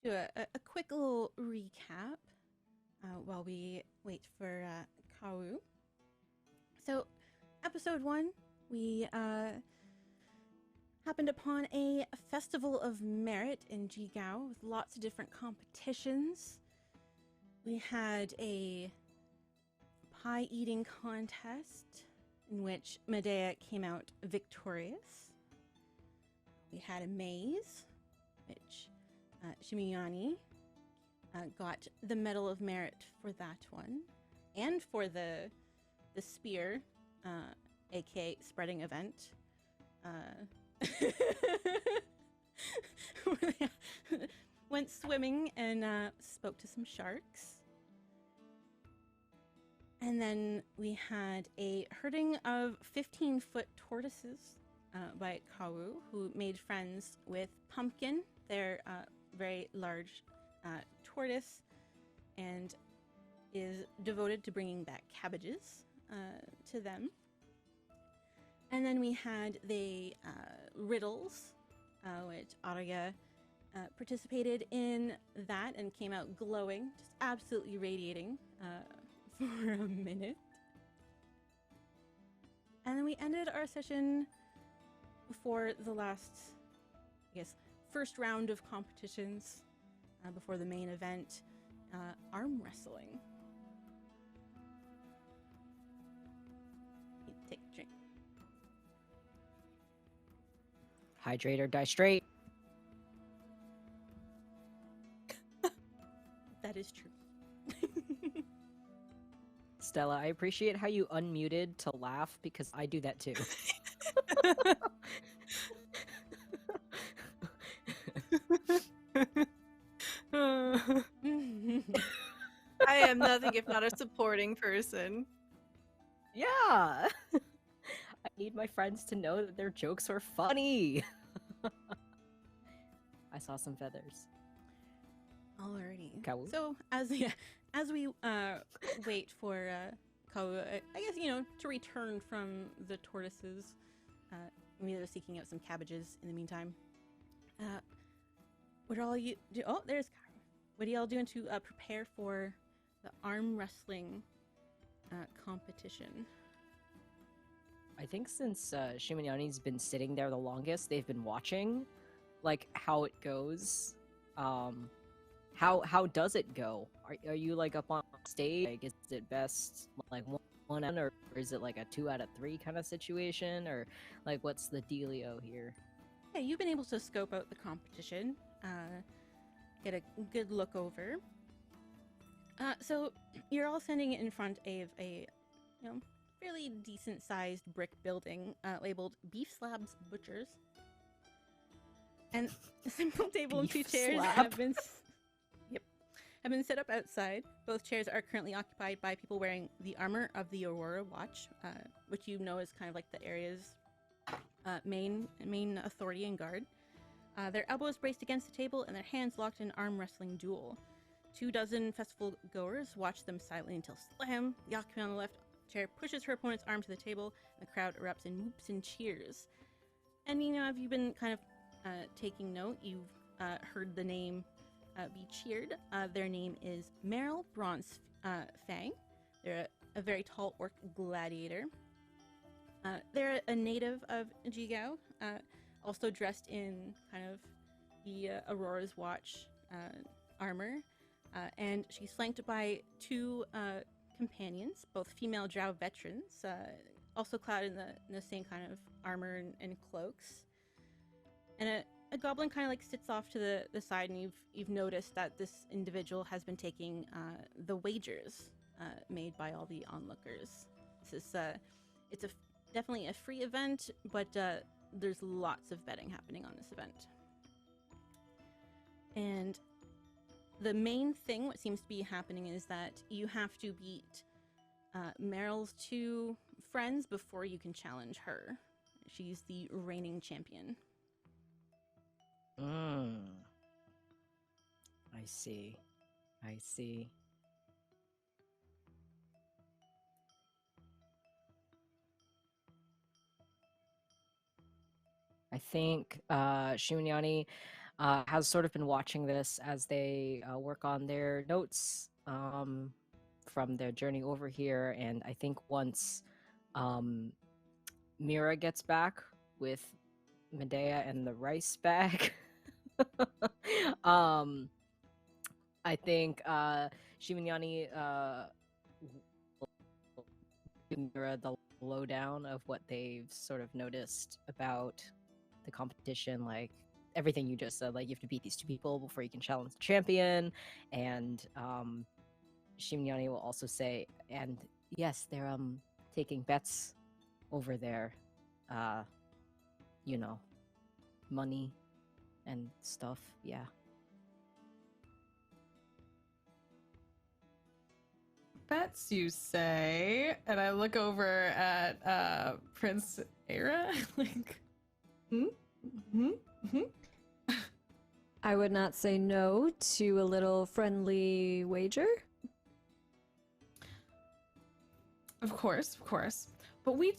Do a quick little recap while we wait for Kau. So, episode 1, we happened upon a festival of merit in Jigao with lots of different competitions. We had a pie eating contest in which Medea came out victorious. We had a maze, which Shimiyani got the Medal of Merit for that one, and for the spear, aka spreading event. Went swimming and spoke to some sharks. And then we had a herding of 15-foot tortoises by Kau, who made friends with Pumpkin, their very large tortoise, and is devoted to bringing back cabbages to them. And then we had the riddles, which Arya participated in that and came out glowing, just absolutely radiating for a minute. And then we ended our session before the last, I guess, first round of competitions before the main event, arm wrestling. Take a drink. Hydrate or die straight. That is true. Stella, I appreciate how you unmuted to laugh because I do that too. I am nothing if not a supporting person. Yeah! I need my friends to know that their jokes are funny. I saw some feathers. Alrighty. Kau? So as we wait for Kau, I guess, to return from the tortoises, we're seeking out some cabbages in the meantime. What are all you do? Oh, there's Kau. What are y'all doing to prepare for the arm wrestling competition? I think since Shimanyani's been sitting there the longest, they've been watching, like, how it goes. How does it go? Are you like up on stage? Like, is it best like one out, or is it like a 2 out of 3 kind of situation, or like what's the dealio here? Yeah, you've been able to scope out the competition, get a good look over. So you're all standing in front of a fairly decent-sized brick building labeled Beef Slabs Butchers. And a simple table and 2 Beef chairs slab? have been set up outside. Both chairs are currently occupied by people wearing the armor of the Aurora Watch, which you know is kind of like the area's main authority and guard. Their elbows braced against the table and their hands locked in arm wrestling duel. 24 festival goers watch them silently until slam. The occupant on the left chair pushes her opponent's arm to the table, and the crowd erupts in whoops and cheers. And if you've been kind of taking note, you've heard the name be cheered. Their name is Meryl Bronze Fang. They're a very tall orc gladiator. They're a native of Jigao, also dressed in kind of the Aurora's Watch armor. And she's flanked by 2 companions, both female drow veterans, also clad in the same kind of armor and cloaks. And a goblin kind of like sits off to the side, and you've noticed that this individual has been taking the wagers made by all the onlookers. This is it's definitely a free event, but there's lots of betting happening on this event. And the main thing, what seems to be happening, is that you have to beat Meryl's 2 friends before you can challenge her. She's the reigning champion. I see. I think, Shimanyani, has sort of been watching this as they work on their notes from their journey over here. And I think once Mira gets back with Medea and the rice bag, I think Shimanyani will give Mira the lowdown of what they've sort of noticed about the competition, like everything you just said, like you have to beat these 2 people before you can challenge the champion. And Shimanyani will also say, and yes, they're taking bets over their you know, money and stuff. Yeah. Bets, you say? And I look over at Prince Era, like, I would not say no to a little friendly wager. Of course, of course. But we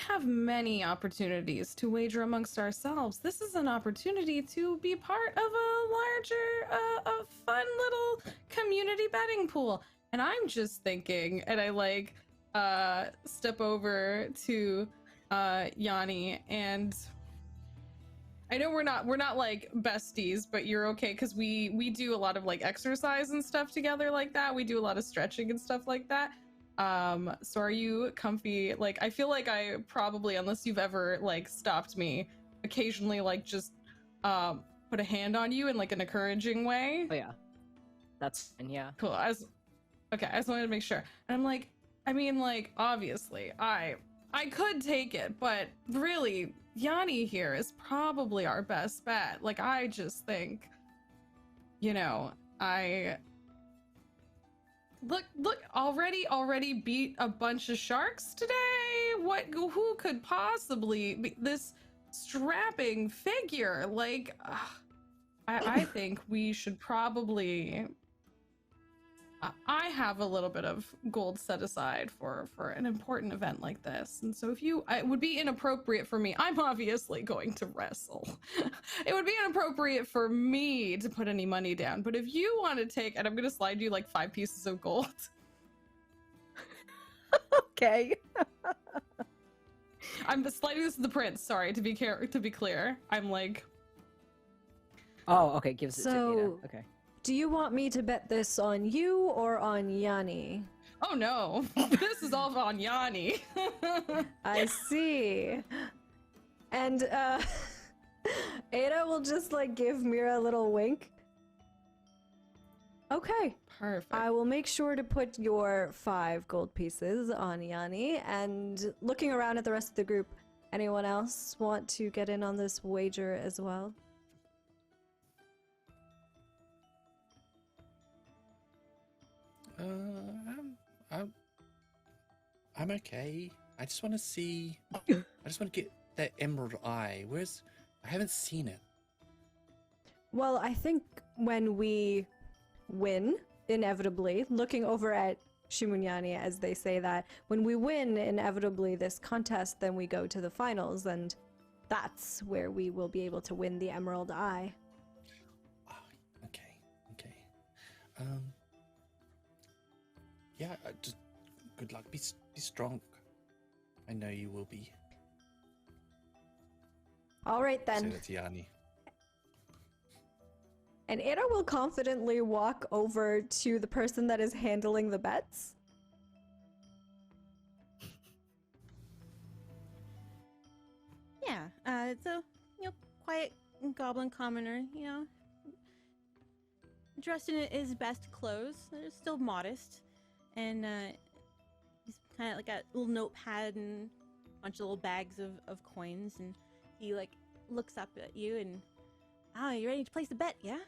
have many opportunities to wager amongst ourselves. This is an opportunity to be part of a larger, a fun little community betting pool. And I'm just thinking, and I like step over to Yanni, and I know we're not like besties, but you're okay because we do a lot of like exercise and stuff together like that. We do a lot of stretching and stuff like that. So are you comfy? Like, I feel like I probably, unless you've ever like stopped me, occasionally like just put a hand on you in like an encouraging way. Oh yeah, that's fine. Yeah. Cool. Okay, I just wanted to make sure. And I'm like, I mean, like, obviously, I could take it, but really, Yanni here is probably our best bet. Like, I just think, you know, Look, already beat a bunch of sharks today. Who could possibly be this strapping figure? Like, I think we should probably. I have a little bit of gold set aside for an important event like this, and so it would be inappropriate for me. I'm obviously going to wrestle. It would be inappropriate for me to put any money down, but if you want to take, and I'm gonna slide you like 5 pieces of gold. Okay. I'm sliding this to the prince. Sorry, to be clear, I'm like. Oh, okay. Gives it to So- Mina. Okay. Do you want me to bet this on you or on Yanni? Oh no, this is all on Yanni. I see. And Ada will just like give Mira a little wink. Okay. Perfect. I will make sure to put your 5 gold pieces on Yanni. And looking around at the rest of the group, anyone else want to get in on this wager as well? I'm okay. I just want to see. I just want to get that emerald eye. I haven't seen it. Well, I think when we win, inevitably, looking over at Shimanyani as they say that, when we win inevitably this contest, then we go to the finals, and that's where we will be able to win the Emerald Eye. Oh, okay. Yeah. Just good luck. Be strong. I know you will be. All right Say then. that to Yanni. And Ada will confidently walk over to the person that is handling the bets. Yeah, so, quiet goblin commoner, dressed in his best clothes. They're still modest. And, he's kind of like got a little notepad and a bunch of little bags of coins. And he, looks up at you and, you ready to place a bet, yeah?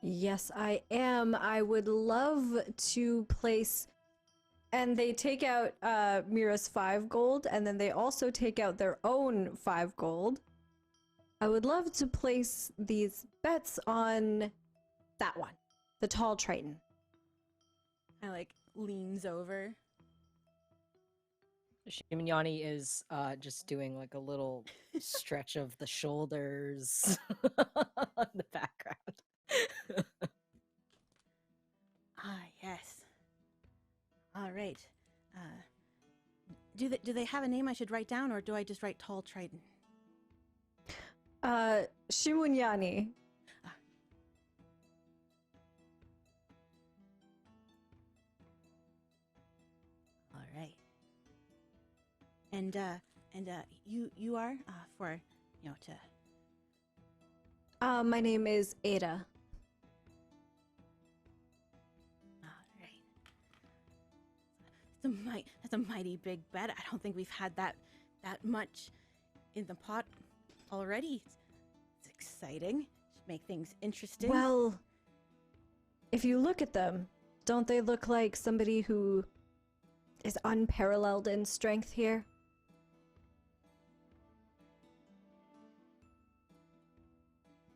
Yes, I am. I would love to place... And they take out Mira's 5 gold, and then they also take out their own 5 gold. I would love to place these bets on that one, the tall Triton. Kind of leans over. Shiminyani is just doing like a little stretch of the shoulders on the background. Ah, yes. All right. Do they have a name I should write down, or do I just write Tall Triton? Shimunyani. All right. And you are for to. My name is Ada. That's a mighty big bet. I don't think we've had that much in the pot already. It's exciting. Should make things interesting. Well, if you look at them, don't they look like somebody who is unparalleled in strength here?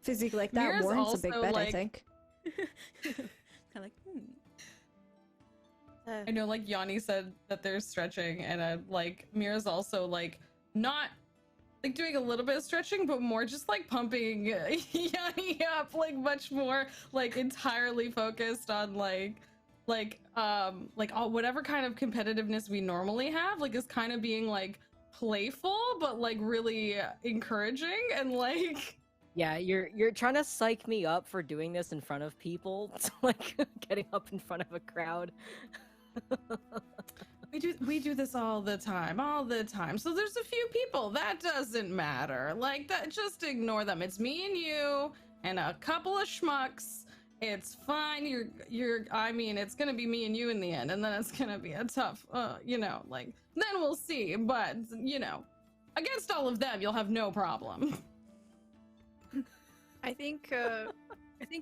Physique like that Mira's warrants a big also, bet, I like- think. Kind of like, I know, like Yanni said that they're stretching, and like Mira's also like not like doing a little bit of stretching, but more just like pumping Yanni up, like much more like entirely focused on like all whatever kind of competitiveness we normally have, like is kind of being like playful, but like really encouraging and like. Yeah, you're trying to psych me up for doing this in front of people, like getting up in front of a crowd. We do this all the time. So there's a few people that doesn't matter. Like that, just ignore them. It's me and you and a couple of schmucks. It's fine. I mean, it's gonna be me and you in the end, and then it's gonna be a tough, like then we'll see. But against all of them, you'll have no problem. I think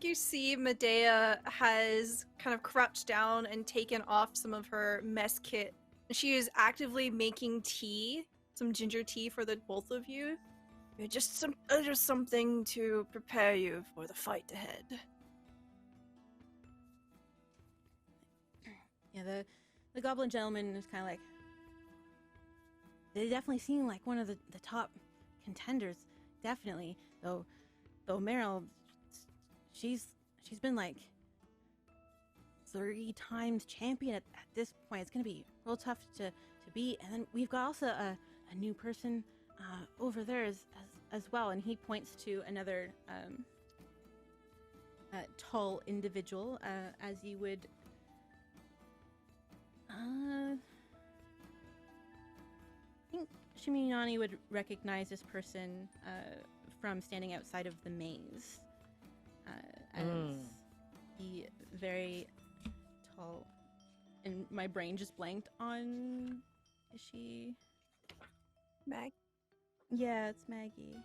you see Medea has kind of crouched down and taken off some of her mess kit. She is actively making tea, some ginger tea for the both of you. Just something to prepare you for the fight ahead. Yeah, the goblin gentleman is kind of like, they definitely seem like one of the top contenders, definitely. Though Meryl, she's been like 3 times champion at this point. It's gonna be real tough to beat. And then we've got also a new person over there as well. And he points to another tall individual, as you would. I think Shiminyani would recognize this person from standing outside of the maze as the very tall. And my brain just blanked on. Is she? Mag? Yeah, it's Maggie.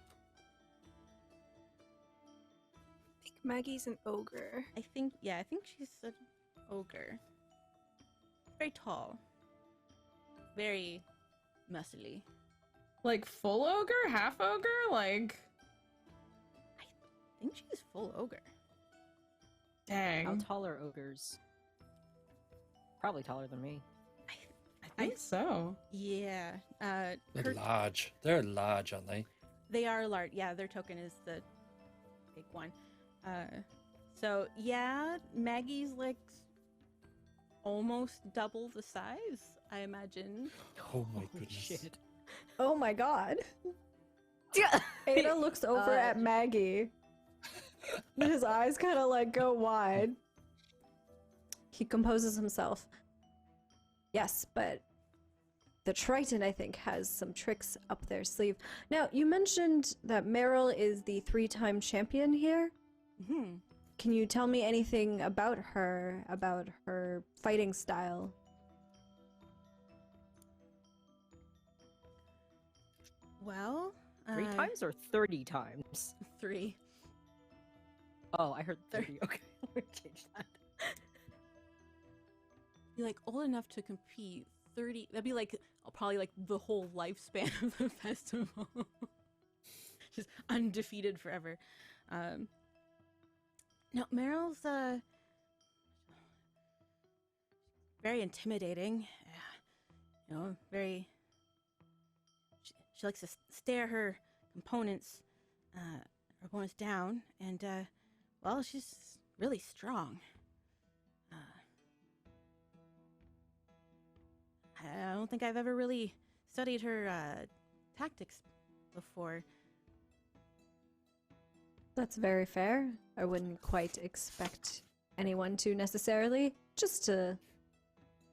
I think Maggie's an ogre. I think she's an ogre. Very tall. Very muscly. Like full ogre, half ogre, like. I think she's full ogre. Dang. How tall are ogres? Probably taller than me. I think so. Yeah. They're large. They're large, aren't they? They are large. Yeah, their token is the big one. So yeah, Maggie's like almost double the size, I imagine. Oh my goodness. Shit. Oh my god. Ada looks over at Maggie. His eyes kind of like go wide. He composes himself. Yes, but the Triton, I think, has some tricks up their sleeve. Now, you mentioned that Meryl is the 3-time champion here. Hmm. Can you tell me anything about her fighting style? Well, 3 times or 30 times? 3. Oh, I heard 30. Okay, let me change that. Be like old enough to compete. 30. That'd be like probably like the whole lifespan of the festival. Just undefeated forever. No, Meryl's very intimidating. Very she likes to stare her opponents down, and well, she's really strong. I don't think I've ever really studied her tactics before. That's very fair. I wouldn't quite expect anyone to necessarily, just to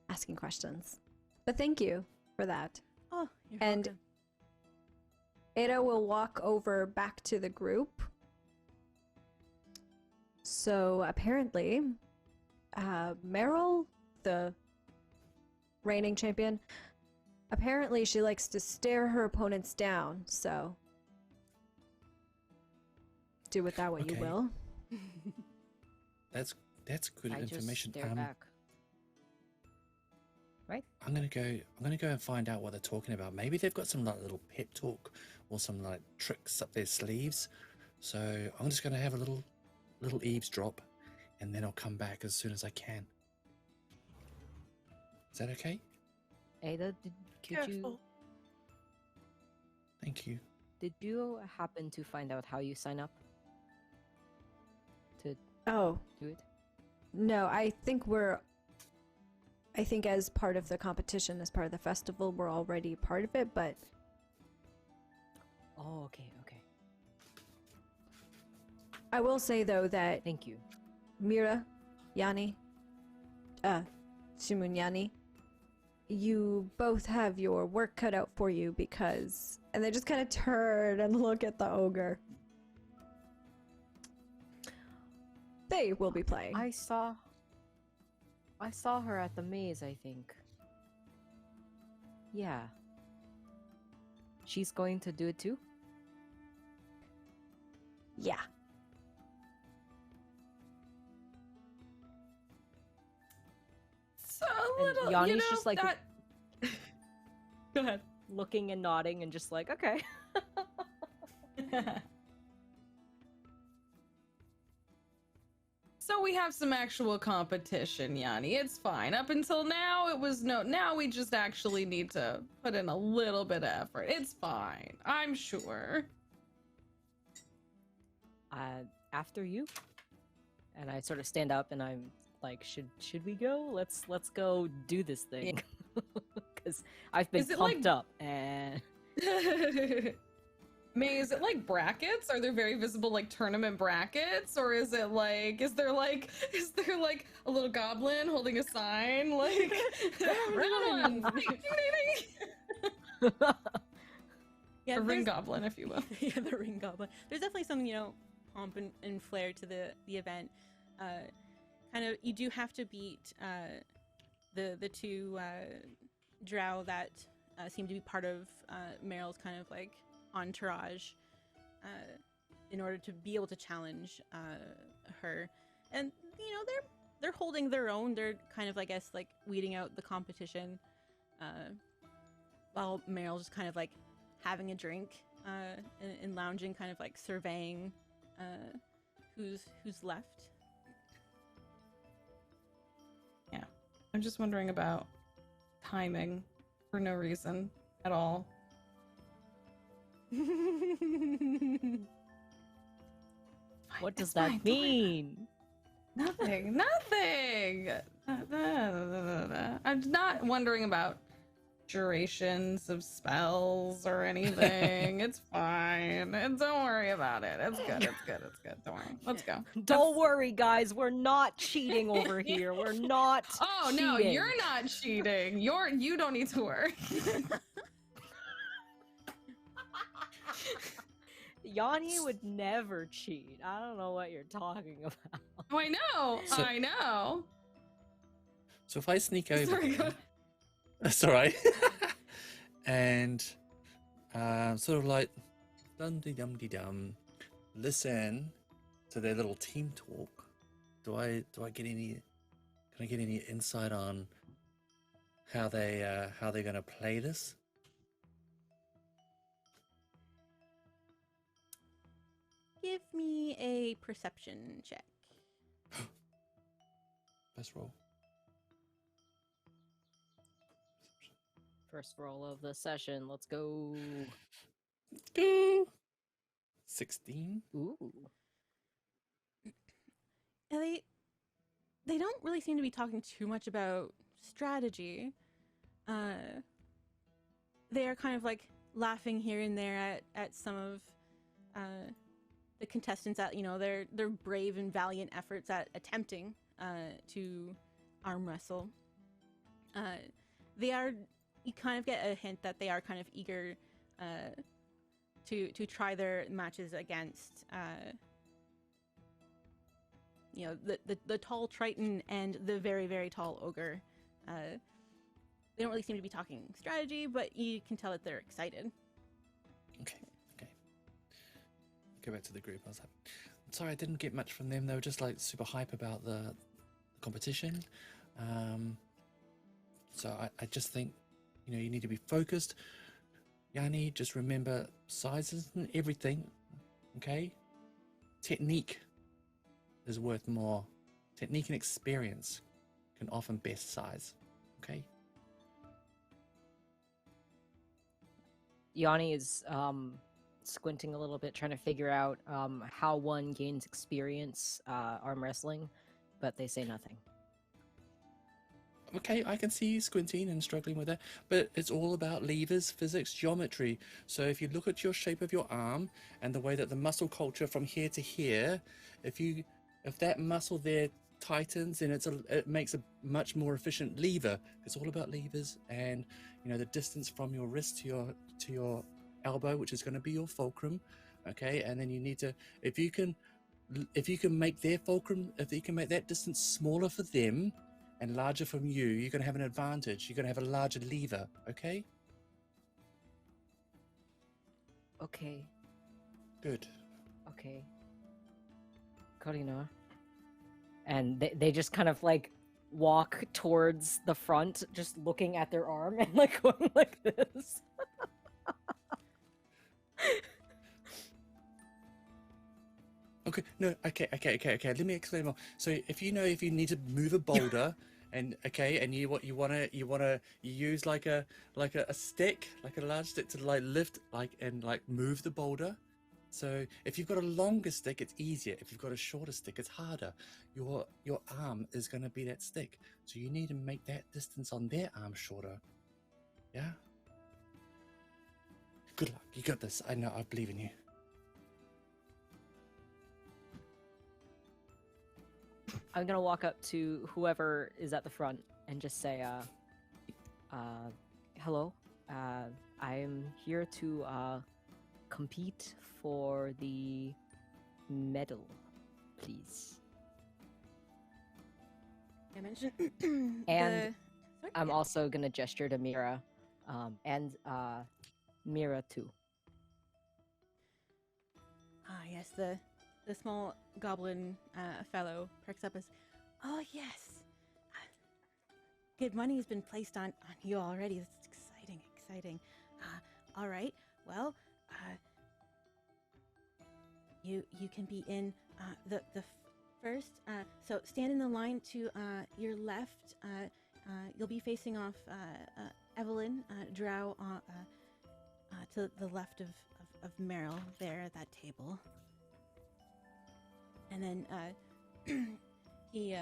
asking questions. But thank you for that. Oh, you're And welcome. Ada will walk over back to the group. So apparently, Meryl, the reigning champion, apparently she likes to stare her opponents down, so do with that what you Okay. will. That's good I information. just stare back. Right? I'm gonna go and find out what they're talking about. Maybe they've got some like little pep talk or some like tricks up their sleeves. So I'm just gonna have a little eavesdrop, and then I'll come back as soon as I can. Is that okay? Ada, Careful. Thank you. did you happen to find out how you sign up to Oh, do it? no, I think as part of the competition, as part of the festival, we're already part of it, but Oh, okay. I will say though that Thank you. Mira, Yanni, Shimun Yanni, you both have your work cut out for you because... And they just kind of turn and look at the ogre. They will be playing. I saw her at the maze, I think. Yeah. She's going to do it too? Yeah. So a And little, Yanni's just like- that... Go ahead. Looking and nodding and just like, okay. So we have some actual competition, Yanni. It's fine. Up until now, it was no. Now we just actually need to put in a little bit of effort. It's fine. I'm sure. After you. And I sort of stand up and I'm like, should we go? Let's go do this thing. Because I've been Is it pumped like- up and May, is it like brackets? Are there very visible like tournament brackets, or is it like is there like a little goblin holding a sign like Run! Yeah, a ring there's- goblin, if you will. Yeah, the ring goblin. There's definitely some, pomp and flair to the event. Kind of, you do have to beat the two drow that seem to be part of Meryl's kind of like entourage in order to be able to challenge her. And they're holding their own. They're kind of, I guess, like weeding out the competition, while Meryl's just kind of like having a drink and lounging, kind of like surveying who's left. Yeah, I'm just wondering about timing for no reason at all. what does It's that fine, don't worry mean? Nothing. I'm not wondering about durations of spells or anything. It's fine. And don't worry about it. It's good. Don't worry. Let's go. Don't worry, guys. We're not cheating over here. We're not. Oh no, cheating. you're not cheating. You don't need to worry. Yanni would never cheat. I don't know what you're talking about. Oh, I know. So- I know. So if I sneak over, Sorry, go there- ahead. that's all right, and sort of like dum de dum de dum, listen to their little team talk. Do I get any? Can I get any insight on how they're gonna play this? Give me a perception check. Best roll. First roll of the session. Let's go. Go. 16. Ooh. And they don't really seem to be talking too much about strategy. They are kind of like laughing here and there at some of the contestants at their brave and valiant efforts at attempting to arm wrestle. You kind of get a hint that they are kind of eager to try their matches against the tall Triton and the very, very tall Ogre. They don't really seem to be talking strategy, but you can tell that they're excited. Okay. Go back to the group. I was like, I'm sorry, I didn't get much from them. They were just like super hype about the competition. So I just think, you need to be focused. Yanni, just remember sizes and everything. Okay? Technique is worth more. Technique and experience can often best size. Okay? Yanni is squinting a little bit, trying to figure out how one gains experience arm wrestling, but they say nothing. Okay, I can see you squinting and struggling with that, but it's all about levers, physics, geometry. So if you look at your shape of your arm and the way that the muscle culture from here to here, if that muscle there tightens, then it makes a much more efficient lever. It's all about levers and the distance from your wrist to your elbow, which is going to be your fulcrum. Okay, and then you need to, if you can make their fulcrum, if you can make that distance smaller for them and larger from you, you're going to have an advantage. You're going to have a larger lever. Okay. Okay. Good. Okay. Karina. And they just kind of like walk towards the front, just looking at their arm and like going like this. Okay, no, okay. Let me explain more. So if you need to move a boulder, and you use like a stick, like a large stick to like lift and move the boulder. So if you've got a longer stick, it's easier. If you've got a shorter stick, it's harder. Your arm is going to be that stick, so you need to make that distance on their arm shorter. Yeah. Good luck. You got this. I know. I believe in you. I'm gonna walk up to whoever is at the front and just say, hello, I am here to compete for the medal, please. I mentioned And Sorry? I'm Yeah. also gonna gesture to Mira, and Mira too. Yes, the small goblin fellow perks up as, oh yes, good money has been placed on you already. That's exciting. All right, well, you can be in the first. So stand in the line to your left. You'll be facing off Evelyn, Drow, to the left of Meryl there at that table. And then he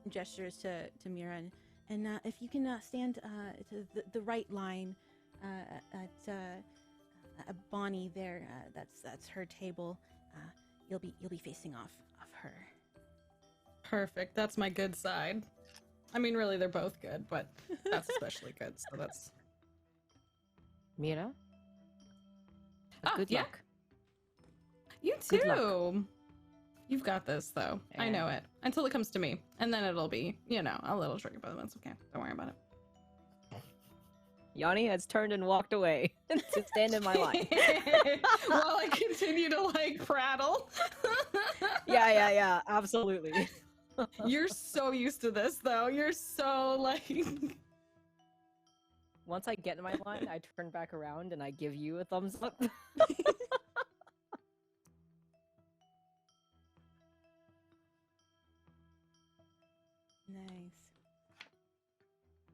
gestures to Mira, and if you can stand to the right line at Bonnie there, that's her table. You'll be facing off her. Perfect. That's my good side. I mean, really, they're both good, but that's especially good. So that's Mira? Oh, Good yeah. luck. You Good luck. too. You've got this, though. I know it. Until it comes to me, and then it'll be, a little tricky, but that's okay. Don't worry about it. Yanni has turned and walked away to stand in my line. While I continue to prattle. Yeah, absolutely. You're so used to this, though. You're so Once I get in my line, I turn back around and I give you a thumbs up. Nice.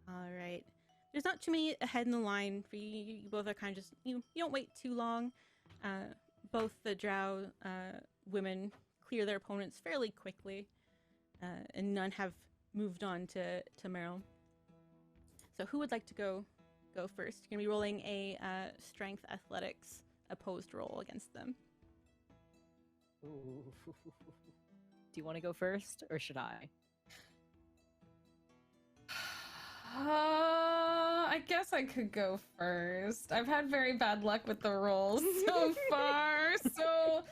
All right. There's not too many ahead in the line for you. You both are kind of just you don't wait too long. Both the drow women clear their opponents fairly quickly, and none have moved on to Meryl. So who would like to go first? You're gonna be rolling a strength athletics opposed roll against them. Ooh. Do you want to go first, or should I? I guess I could go first. I've had very bad luck with the rolls so far, so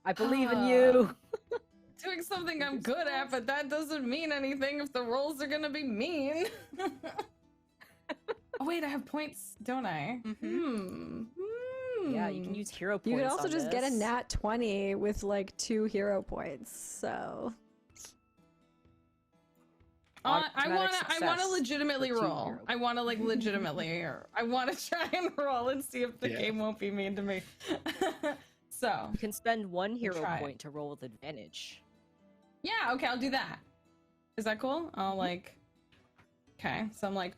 I believe in you. doing something I'm good at, but that doesn't mean anything if the rolls are gonna be mean. Oh wait, I have points, don't I? Yeah, you can use hero points. You can also on just get a this. nat 20 with like 2 hero points. So I Automatic wanna success legitimately for 2 roll. hero I wanna like legitimately, I wanna try and roll and see if the Yeah. game won't be mean to me. So You can spend 1 hero try it. point to roll with advantage. yeah, okay, I'll do that. Is that cool? I'll like, okay, so I'm like,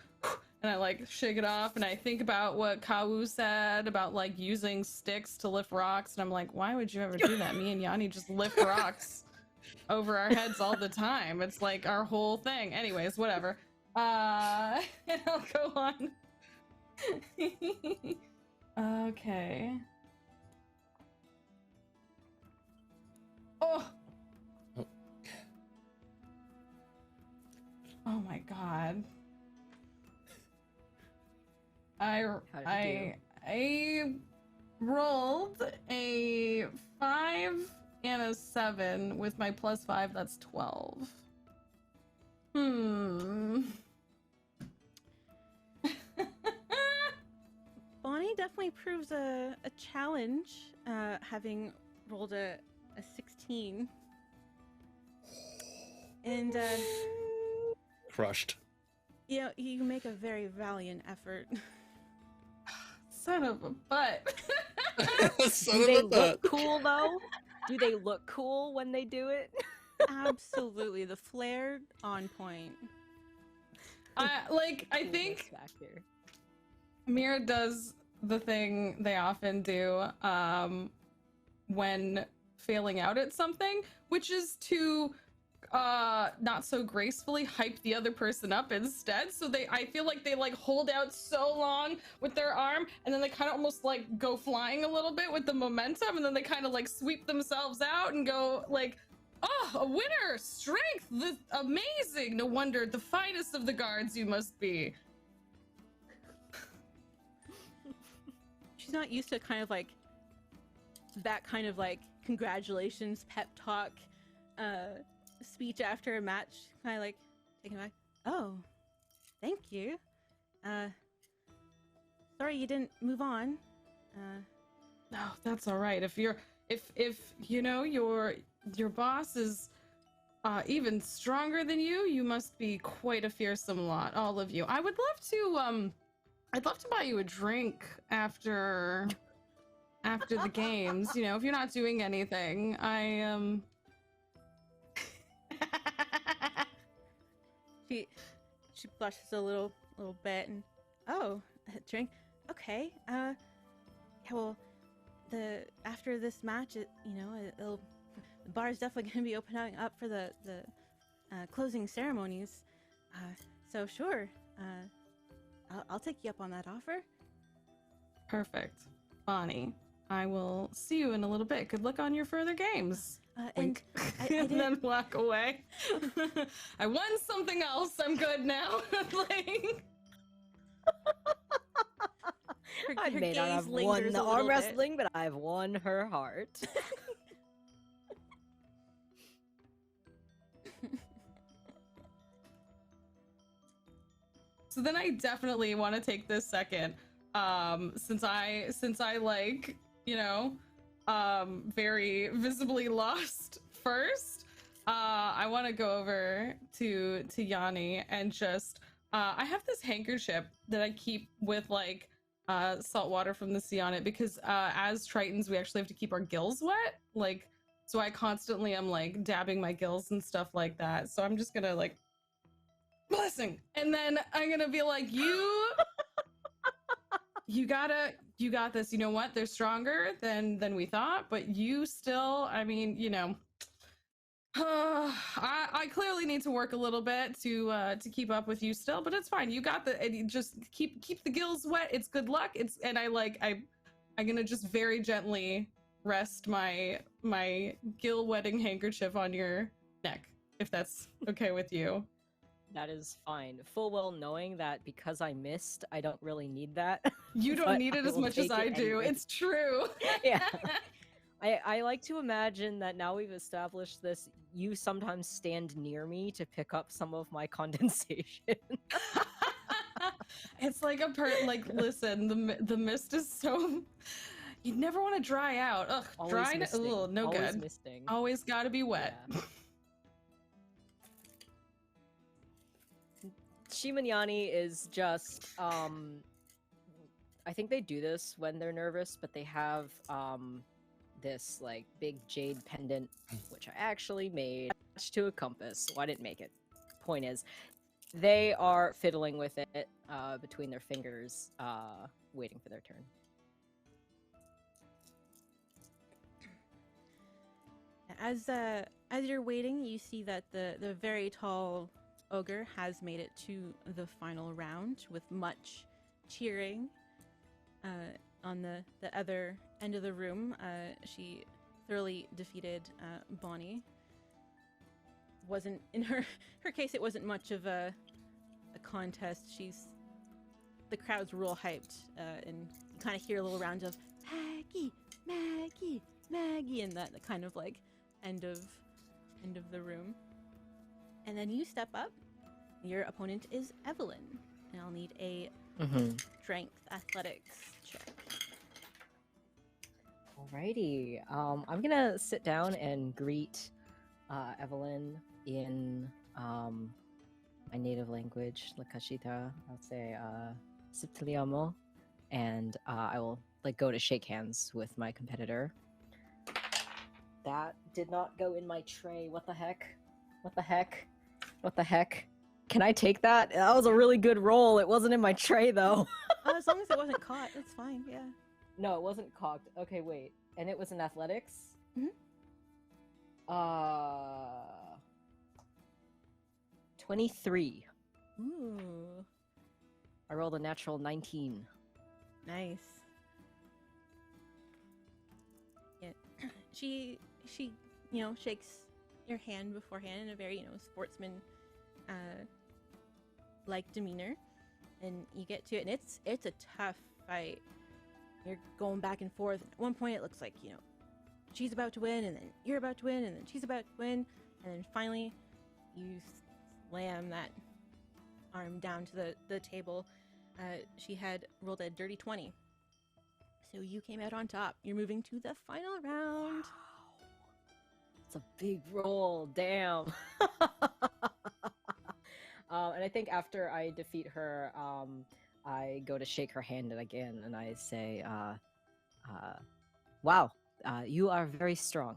and I like shake it off, and I think about what Kawu said about like using sticks to lift rocks, and I'm like, why would you ever do that? Me and Yanni just lift rocks over our heads all the time. It's like our whole thing. Anyways, whatever. And I'll go on. Okay. Oh. Oh my god. How did I rolled a 5 and a 7 with my +5. That's 12. Bonnie definitely proves a challenge, having rolled a 16. And Crushed. you make a very valiant effort. Son of a butt. Son Do of they a butt. look cool though? Do they look cool when they do it? Absolutely, the flare on point. I Coolness think factor. Mira does the thing they often do when failing out at something, which is to not so gracefully hype the other person up instead. So I feel like they like hold out so long with their arm, and then they kind of almost like go flying a little bit with the momentum, and then they kind of like sweep themselves out and go like, oh, a winner, strength, amazing, no wonder, the finest of the guards you must be. She's not used to kind of like that kind of like congratulations pep talk speech after a match. Kind of like taken back. Oh, thank you. Sorry you didn't move on. No, that's all right. If you know your boss is even stronger than you, you must be quite a fearsome lot, all of you. I would love to I'd love to buy you a drink after the games. You know, if you're not doing anything, She blushes a little bit and oh, a drink. Okay. Yeah, well, after this match, the bar is definitely going to be opening up for the closing ceremonies. So sure. I'll take you up on that offer. Perfect. Bonnie, I will see you in a little bit. Good luck on your further games. And I And didn't- then walk away. I won something else. I'm good now. Like, I her may not gaze have won lingers the a arm little bit. wrestling, but I've won her heart. so then I definitely want to take this second. Since I like, very visibly lost first. I want to go over to Yanni and just I have this handkerchief that I keep with like salt water from the sea on it because as Tritons we actually have to keep our gills wet, like, so I constantly am like dabbing my gills and stuff like that. So I'm just gonna like blessing. And then I'm gonna be like, you got this. You know what? They're stronger than we thought, but you still, I mean, I clearly need to work a little bit to keep up with you still, but it's fine. You got and you just keep the gills wet. It's good luck. I'm gonna just very gently rest my gill wetting handkerchief on your neck, if that's okay with you. That is fine. Full well knowing that because I missed, I don't really need that. You don't But need it I as will much as take I it do. anyway. It's true. Yeah. I like to imagine that now we've established this, you sometimes stand near me to pick up some of my condensation. It's like listen, the mist is so you never want to dry out. Ugh, Always dry misting. no Always good. misting. Always got to be wet. Yeah. Shimanyani is just I think they do this when they're nervous, but they have this like big jade pendant, which I actually made attached to a compass, so I didn't make it. Point is, they are fiddling with it between their fingers, waiting for their turn. As you're waiting, you see that the very tall ogre has made it to the final round with much cheering. On the other end of the room, she thoroughly defeated Bonnie. Wasn't in her case, it wasn't much of a contest. The crowd's real hyped, and you kind of hear a little round of Maggie, Maggie, Maggie, and that kind of like end of the room. And then you step up. Your opponent is Evelyn, and I'll need a strength athletics check. Alrighty. I'm gonna sit down and greet Evelyn in my native language, Lakashita. I'll say Siptiliamo, and I will go to shake hands with my competitor. That did not go in my tray. What the heck? What the heck? What the heck? Can I take that? That was a really good roll. It wasn't in my tray though. As long as it wasn't caught, it's fine. Yeah. No, it wasn't cocked. Okay, wait. And it was in athletics? Mhm. 23. Ooh, I rolled a natural 19. nice. Yeah, she shakes your hand beforehand in a very sportsman like demeanor, and you get to it, and it's a tough fight. You're going back and forth. At one point, it looks like she's about to win, and then you're about to win, and then she's about to win, and then finally, you slam that arm down to the table. She had rolled a dirty 20, so you came out on top. You're moving to the final round. Wow. It's a big roll. Damn. And I think after I defeat her, I go to shake her hand again, and I say, wow, you are very strong.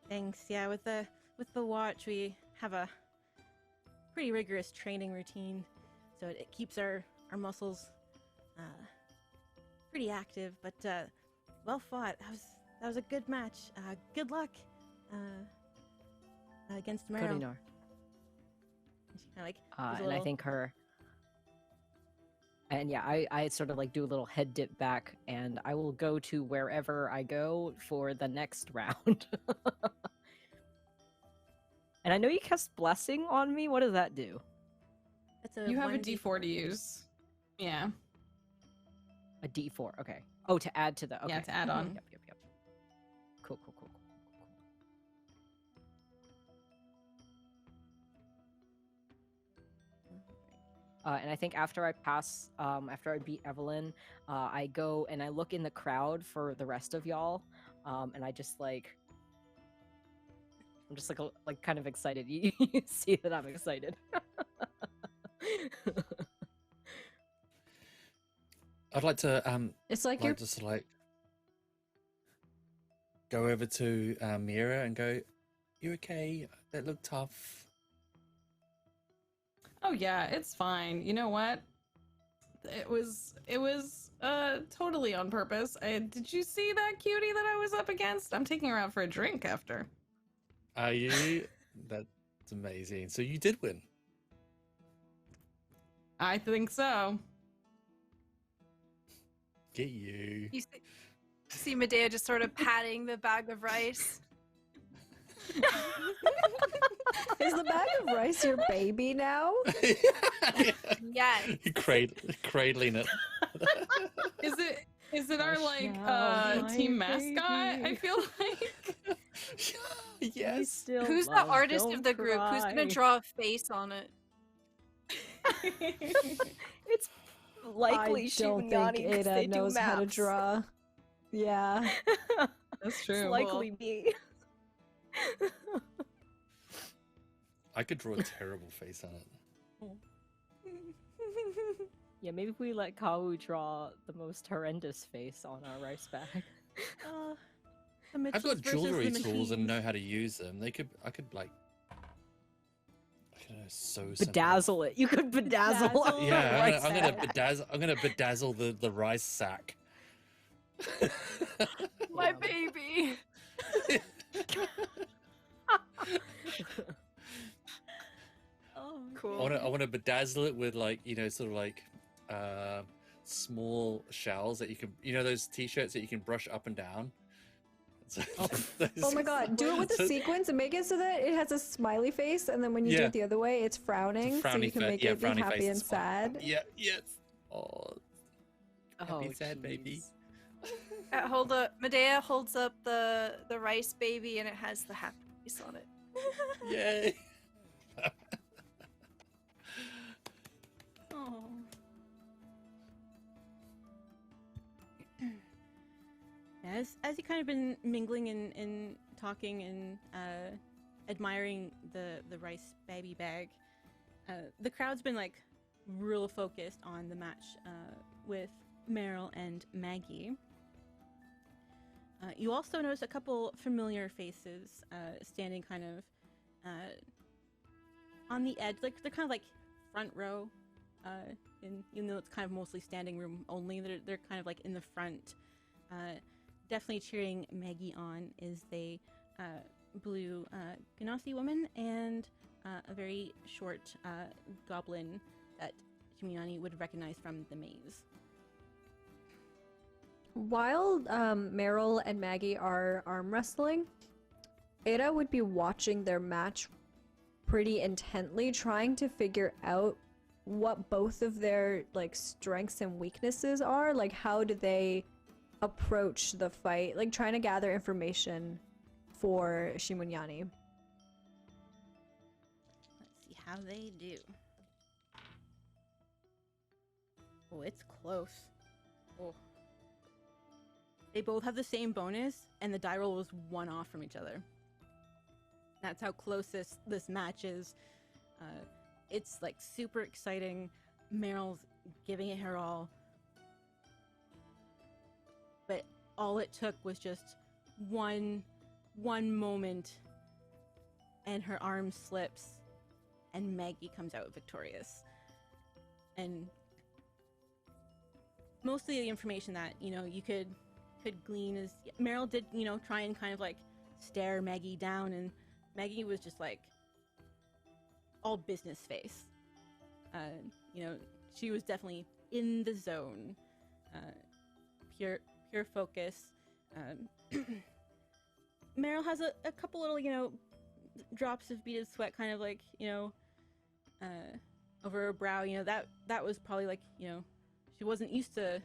Thanks. Yeah, with the watch, we have a pretty rigorous training routine, so it keeps our muscles pretty active. But well fought. That was a good match. Good luck against Mero. Kodinar. And I think her. And yeah, I sort of do a little head dip back, and I will go to wherever I go for the next round. And I know you cast Blessing on me. What does that do? You have a D4 to use. Yeah. A D4. Okay. Oh, to add to the. Okay. Yeah, to add on. Yep. Cool. And I think after I beat Evelyn, I go and I look in the crowd for the rest of y'all, and I'm just kind of excited. You see that I'm excited. I'd like to It's like you're just go over to Mira and go, "You okay? That looked tough. Oh yeah, it's fine. You know what? It was totally on purpose. Did you see that cutie that I was up against? I'm taking her out for a drink after. Are you? That's amazing. So you did win. I think so. Get you. You see Medea just sort of patting the bag of rice. Is the bag of rice your baby now? Yes. Cradling it. Is it our like now, team my mascot? I baby. feel like. Yes. Who's the artist of the group? Who's gonna draw a face on it? It's likely I don't think Shibunyani 'cause Ada they do knows how to maps. draw. Yeah. That's true. It's likely me. I could draw a terrible face on it. Yeah, maybe if we let Kawu draw the most horrendous face on our rice bag. The Mitchells I've got versus jewelry the tools and machines. know how to use them. I could like, I don't know, sew something. Bedazzle it. You could bedazzle. Bedazzle a Yeah, rice I'm gonna bag. bedazzle. I'm gonna bedazzle the rice sack. My Yum. baby. Oh, Cool. I want to bedazzle it with like sort of like small shells that you can those t-shirts that you can brush up and down. So, Oh my god, do it with the so- sequins and make it so that it has a smiley face, and then when you do Yeah. it the other way, it's frowning, so frowny you can fa- make yeah, it be frowny happy face and is fine. sad. Yeah, yes. Oh, Oh, happy sad baby. jeez. Hold up. Medea holds up the rice baby, and it has the happy face on it. Yay. Oh. As you kind of been mingling and talking and admiring the rice baby bag, the crowd's been like real focused on the match with Meryl and Maggie. You also notice a couple familiar faces standing kind of on the edge, like they're kind of like front row. Even though it's kind of mostly standing room only, they're kind of like in the front. Definitely cheering Maggie on is the blue Ganassi woman and a very short goblin that Shimiani would recognize from the maze. While Meryl and Maggie are arm wrestling, Ada would be watching their match pretty intently, trying to figure out what both of their like strengths and weaknesses are. Like, how do they approach the fight? Like, trying to gather information for Shimunyani. Let's see how they do. Oh, it's close. Oh. They both have the same bonus, and the die roll was one off from each other. That's how close this match is. It's like super exciting. Meryl's giving it her all. But all it took was just one moment, and her arm slips, and Maggie comes out victorious. And most of the information that you could glean is Meryl did try and kind of like stare Maggie down, and Maggie was just like all business face. She was definitely in the zone, pure focus. Meryl has a couple little drops of beaded sweat kind of like over her brow. That was probably like she wasn't used to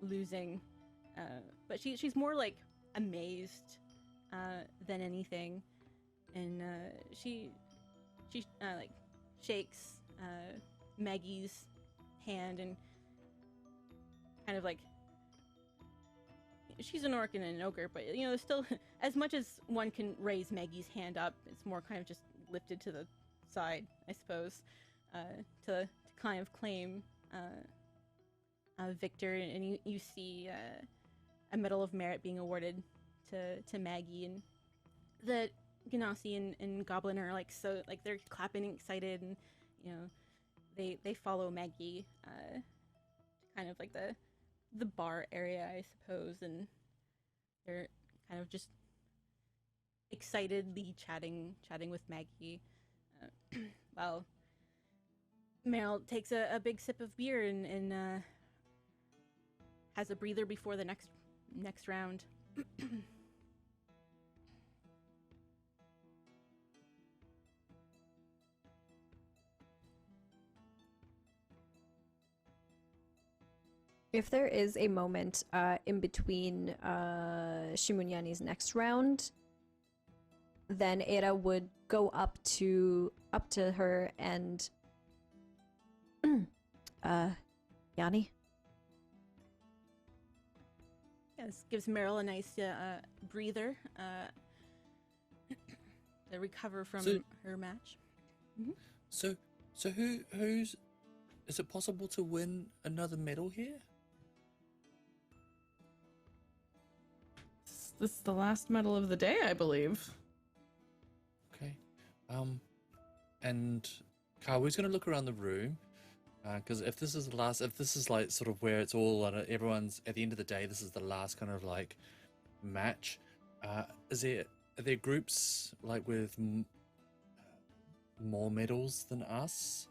losing, but she's more like amazed than anything, and she like shakes Maggie's hand and kind of like, she's an orc and an ogre, but still, as much as one can raise Maggie's hand up, it's more kind of just lifted to the side, I suppose, to kind of claim victor. And you see a Medal of Merit being awarded to Maggie, and the Ganassi and Goblin are like, so like they're clapping and excited, and they follow Maggie to kind of like the bar area, I suppose, and they're kind of just excitedly chatting with Maggie, while Meryl takes a big sip of beer and has a breather before the next round. If there is a moment in between Shimunyani's next round, then Ada would go up to her and Yanni. Yes, gives Meryl a nice breather to recover from her match. So who's? Is it possible to win another medal here? This is the last medal of the day, I believe. Okay. And Kawi's gonna look around the room, because if this is like sort of where it's all everyone's at the end of the day, this is the last kind of like match. Are there groups like with more medals than us?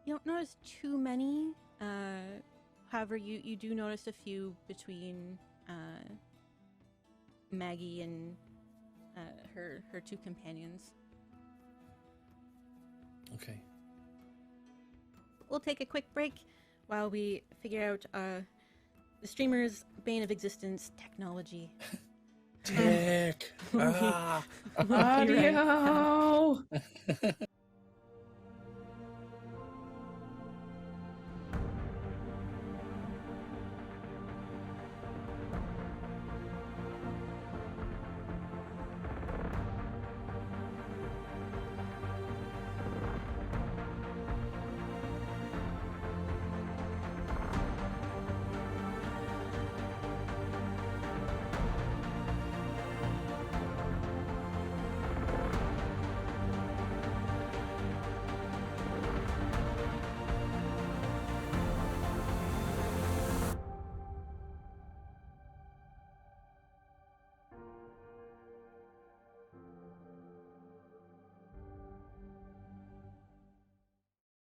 You don't notice too many. However, you do notice a few between Maggie and her two companions. Okay. We'll take a quick break while we figure out the streamer's bane of existence, technology. Tech. Audio.